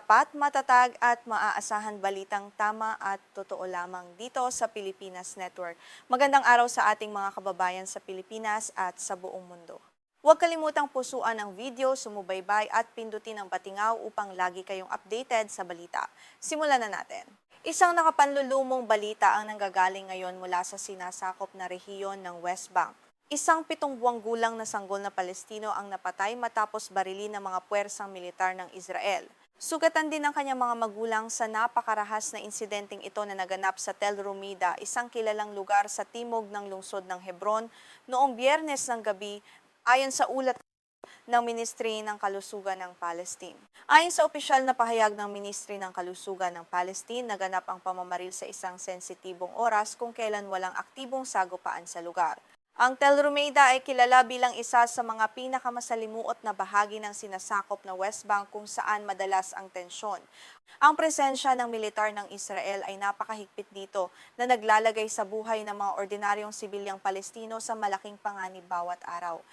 tapat, matatag at maaasahan balitang tama at totoo lamang dito sa Pilipinas Network. Magandang araw sa ating mga kababayan sa Pilipinas at sa buong mundo. Huwag kalimutang pusuan ang video, sumubaybay at pindutin ang batingaw upang lagi kayong updated sa balita. Simulan na natin. Isang nakapanlulumong balita ang nanggagaling ngayon mula sa sinasakop na rehiyon ng West Bank. Isang 7 buwang gulang na sanggol na Palestino ang napatay matapos barilin ng mga puwersang militar ng Israel. Sugatan din ng kanyang mga magulang sa napakarahas na insidenteng ito na naganap sa Tel Rumida, isang kilalang lugar sa timog ng lungsod ng Hebron, noong Biyernes ng gabi, ayon sa ulat ng Ministry ng Kalusugan ng Palestine. Ayon sa opisyal na pahayag ng Ministry ng Kalusugan ng Palestine, naganap ang pamamaril sa isang sensitibong oras kung kailan walang aktibong sagupaan sa lugar. Ang Tel Rumeida ay kilala bilang isa sa mga pinakamasalimuot na bahagi ng sinasakop na West Bank kung saan madalas ang tensyon. Ang presensya ng militar ng Israel ay napakahigpit dito na naglalagay sa buhay ng mga ordinaryong sibilyang Palestino sa malaking panganib bawat araw.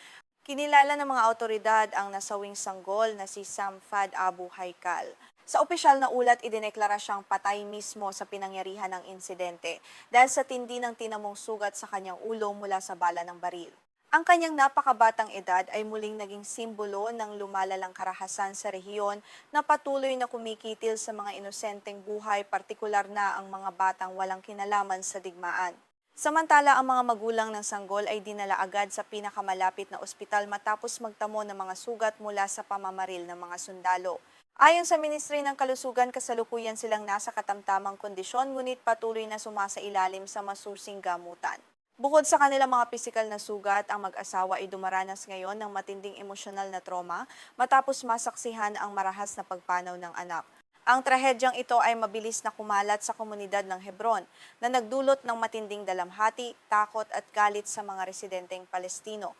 Kinilala ng mga awtoridad ang nasawing sanggol na si Samfad Abu Haikal. Sa opisyal na ulat, idineklara siyang patay mismo sa pinangyarihan ng insidente dahil sa tindi ng tinamong sugat sa kanyang ulo mula sa bala ng baril. Ang kanyang napakabatang edad ay muling naging simbolo ng lumalalang karahasan sa rehiyon na patuloy na kumikitil sa mga inosenteng buhay, partikular na ang mga batang walang kinalaman sa digmaan. Samantala, ang mga magulang ng sanggol ay dinala agad sa pinakamalapit na ospital matapos magtamo ng mga sugat mula sa pamamaril ng mga sundalo. Ayon sa Ministry ng Kalusugan, kasalukuyan silang nasa katamtamang kondisyon ngunit patuloy na sumasailalim sa masusing gamutan. Bukod sa kanilang mga pisikal na sugat, ang mag-asawa ay dumaranas ngayon ng matinding emosyonal na trauma matapos masaksihan ang marahas na pagpanaw ng anak. Ang trahedyang ito ay mabilis na kumalat sa komunidad ng Hebron na nagdulot ng matinding dalamhati, takot at galit sa mga residenteng Palestino.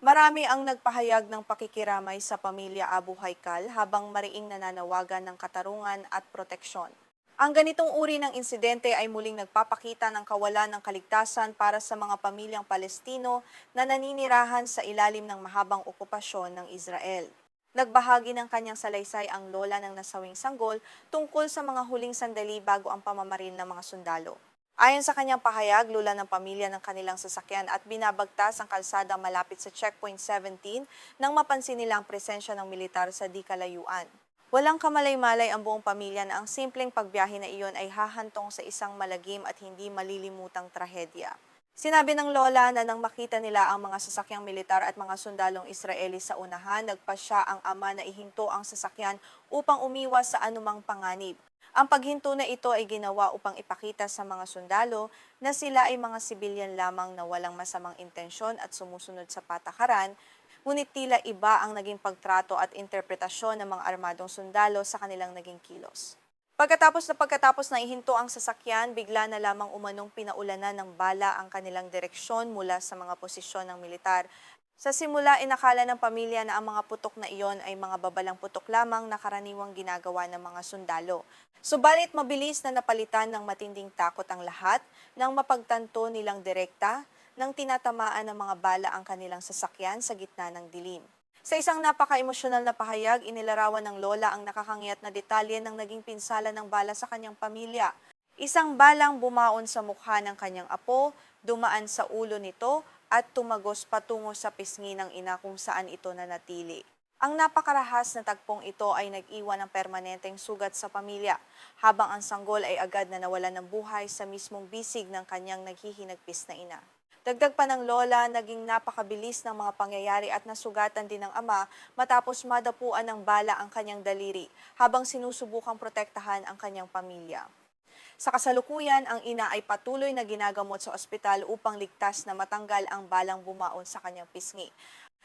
Marami ang nagpahayag ng pakikiramay sa pamilya Abu Haikal habang mariing nananawagan ng katarungan at proteksyon. Ang ganitong uri ng insidente ay muling nagpapakita ng kawalan ng kaligtasan para sa mga pamilyang Palestino na naninirahan sa ilalim ng mahabang okupasyon ng Israel. Nagbahagi ng kanyang salaysay ang lola ng nasawing sanggol tungkol sa mga huling sandali bago ang pamamaril ng mga sundalo. Ayon sa kanyang pahayag, lula ng pamilya ng kanilang sasakyan at binabagtas ang kalsada malapit sa Checkpoint 17 nang mapansin nila ang presensya ng militar sa di kalayuan. Walang kamalay-malay ang buong pamilya na ang simpleng pagbiyahe na iyon ay hahantong sa isang malagim at hindi malilimutang trahedya. Sinabi ng lola na nang makita nila ang mga sasakyang militar at mga sundalong Israeli sa unahan, nagpasya ang ama na ihinto ang sasakyan upang umiwas sa anumang panganib. Ang paghinto na ito ay ginawa upang ipakita sa mga sundalo na sila ay mga sibilyan lamang na walang masamang intensyon at sumusunod sa patakaran, ngunit tila iba ang naging pagtrato at interpretasyon ng mga armadong sundalo sa kanilang naging kilos. Pagkatapos na ihinto ang sasakyan, bigla na lamang umanong pinaulanan ng bala ang kanilang direksyon mula sa mga posisyon ng militar. Sa simula, inakala ng pamilya na ang mga putok na iyon ay mga babalang putok lamang na karaniwang ginagawa ng mga sundalo. Subalit mabilis na napalitan ng matinding takot ang lahat nang mapagtanto nilang direkta nang tinatamaan ng mga bala ang kanilang sasakyan sa gitna ng dilim. Sa isang napaka-emosyonal na pahayag, inilarawan ng lola ang nakakangiyat na detalye ng naging pinsala ng bala sa kanyang pamilya. Isang balang bumaon sa mukha ng kanyang apo, dumaan sa ulo nito at tumagos patungo sa pisngi ng ina kung saan ito nanatili. Ang napakarahas na tagpong ito ay nag-iwan ng permanenteng sugat sa pamilya, habang ang sanggol ay agad na nawalan ng buhay sa mismong bisig ng kanyang naghihinagpis na ina. Dagdag pa ng lola, naging napakabilis ng mga pangyayari at nasugatan din ng ama matapos madapuan ng bala ang kanyang daliri habang sinusubukang protektahan ang kanyang pamilya. Sa kasalukuyan, ang ina ay patuloy na ginagamot sa ospital upang ligtas na matanggal ang balang bumaon sa kanyang pisngi.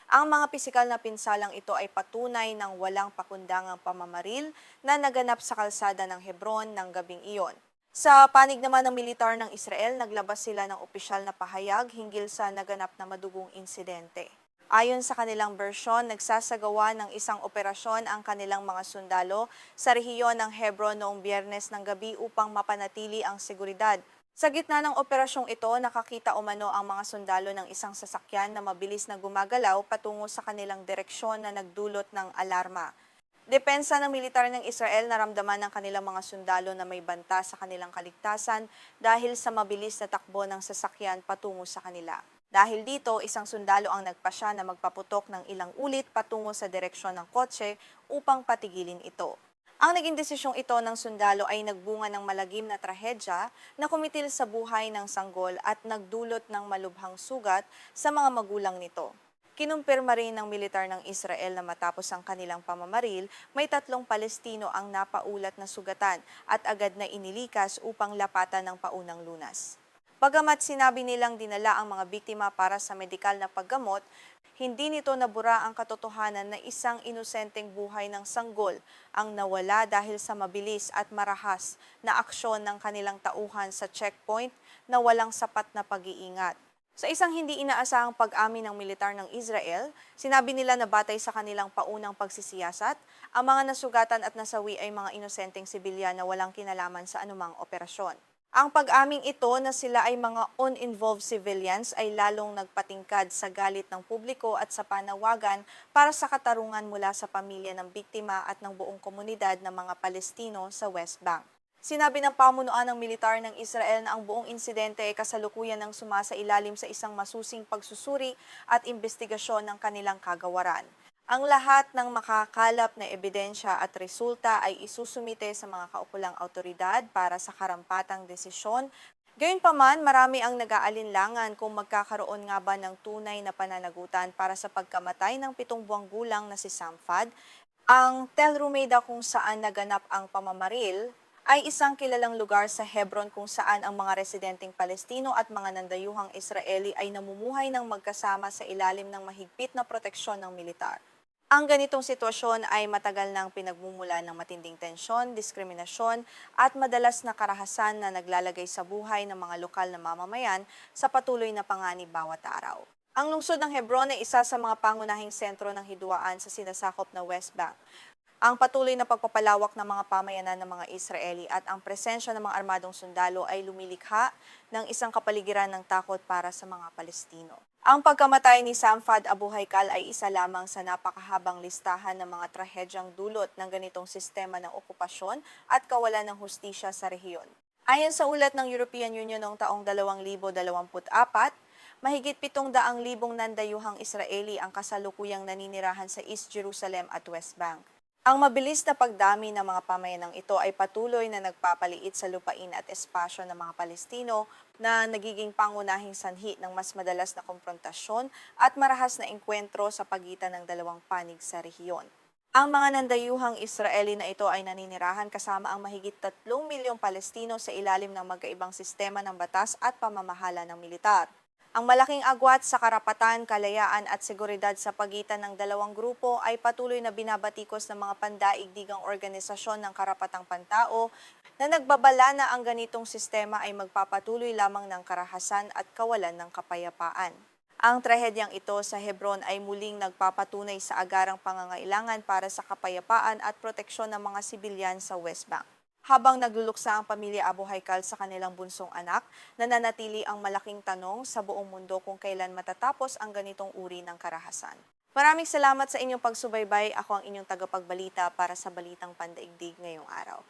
Ang mga pisikal na pinsalang ito ay patunay ng walang pakundangang pamamaril na naganap sa kalsada ng Hebron ng gabing iyon. Sa panig naman ng militar ng Israel, naglabas sila ng opisyal na pahayag hinggil sa naganap na madugong insidente. Ayon sa kanilang bersyon, nagsasagawa ng isang operasyon ang kanilang mga sundalo sa rehiyon ng Hebron noong Biyernes ng gabi upang mapanatili ang seguridad. Sa gitna ng operasyong ito, nakakita umano ang mga sundalo ng isang sasakyan na mabilis na gumagalaw patungo sa kanilang direksyon na nagdulot ng alarma. Depensa ng militar ng Israel naramdaman ng kanilang mga sundalo na may banta sa kanilang kaligtasan dahil sa mabilis na takbo ng sasakyan patungo sa kanila. Dahil dito, isang sundalo ang nagpasya na magpaputok ng ilang ulit patungo sa direksyon ng kotse upang patigilin ito. Ang naging desisyong ito ng sundalo ay nagbunga ng malagim na trahedya na kumitil sa buhay ng sanggol at nagdulot ng malubhang sugat sa mga magulang nito. Kinumpirma rin ng militar ng Israel na matapos ang kanilang pamamaril, may 3 Palestino ang napaulat na sugatan at agad na inilikas upang lapatan ng paunang lunas. Bagamat sinabi nilang dinala ang mga biktima para sa medikal na paggamot, hindi nito nabura ang katotohanan na isang inosenteng buhay ng sanggol ang nawala dahil sa mabilis at marahas na aksyon ng kanilang tauhan sa checkpoint na walang sapat na pag-iingat. Sa isang hindi inaasahang pag-amin ng militar ng Israel, sinabi nila na batay sa kanilang paunang pagsisiyasat, ang mga nasugatan at nasawi ay mga inosenteng sibilyan na walang kinalaman sa anumang operasyon. Ang pag-aming ito na sila ay mga uninvolved civilians ay lalong nagpatingkad sa galit ng publiko at sa panawagan para sa katarungan mula sa pamilya ng biktima at ng buong komunidad ng mga Palestino sa West Bank. Sinabi ng pamunuan ng militar ng Israel na ang buong insidente ay kasalukuyan ng sumasailalim sa isang masusing pagsusuri at investigasyon ng kanilang kagawaran. Ang lahat ng makakalap na ebidensya at resulta ay isusumite sa mga kaukulang autoridad para sa karampatang desisyon. Gayunpaman, marami ang nag-aalinlangan kung magkakaroon nga ba ng tunay na pananagutan para sa pagkamatay ng 7 buwang gulang na si Samfad. Ang Tel Rumeida kung saan naganap ang pamamaril ay isang kilalang lugar sa Hebron kung saan ang mga residenteng Palestino at mga nandayuhang Israeli ay namumuhay ng magkasama sa ilalim ng mahigpit na proteksyon ng militar. Ang ganitong sitwasyon ay matagal nang pinagmumula ng matinding tensyon, diskriminasyon at madalas na karahasan na naglalagay sa buhay ng mga lokal na mamamayan sa patuloy na panganib bawat araw. Ang lungsod ng Hebron ay isa sa mga pangunahing sentro ng hidwaan sa sinasakop na West Bank. Ang patuloy na pagpapalawak ng mga pamayanan ng mga Israeli at ang presensya ng mga armadong sundalo ay lumilikha ng isang kapaligiran ng takot para sa mga Palestino. Ang pagkamatay ni Samfad Abu Haikal ay isa lamang sa napakahabang listahan ng mga trahedyang dulot ng ganitong sistema ng okupasyon at kawalan ng hustisya sa rehiyon. Ayon sa ulat ng European Union noong taong 2024, mahigit 700,000 nandayuhang Israeli ang kasalukuyang naninirahan sa East Jerusalem at West Bank. Ang mabilis na pagdami ng mga pamayanang ito ay patuloy na nagpapaliit sa lupain at espasyo ng mga Palestino na nagiging pangunahing sanhi ng mas madalas na komprontasyon at marahas na engkwentro sa pagitan ng dalawang panig sa rehiyon. Ang mga nandayuhang Israeli na ito ay naninirahan kasama ang mahigit 3 milyong Palestino sa ilalim ng magkaibang sistema ng batas at pamamahala ng militar. Ang malaking agwat sa karapatan, kalayaan at seguridad sa pagitan ng dalawang grupo ay patuloy na binabatikos ng mga pandaigdigang organisasyon ng karapatang pantao na nagbabala na ang ganitong sistema ay magpapatuloy lamang ng karahasan at kawalan ng kapayapaan. Ang trahedyang ito sa Hebron ay muling nagpapatunay sa agarang pangangailangan para sa kapayapaan at proteksyon ng mga sibilyan sa West Bank. Habang nagluluksa ang pamilya Abu Haikal sa kanilang bunsong anak, nananatili ang malaking tanong sa buong mundo kung kailan matatapos ang ganitong uri ng karahasan. Maraming salamat sa inyong pagsubaybay. Ako ang inyong tagapagbalita para sa Balitang Pandaigdig ngayong araw.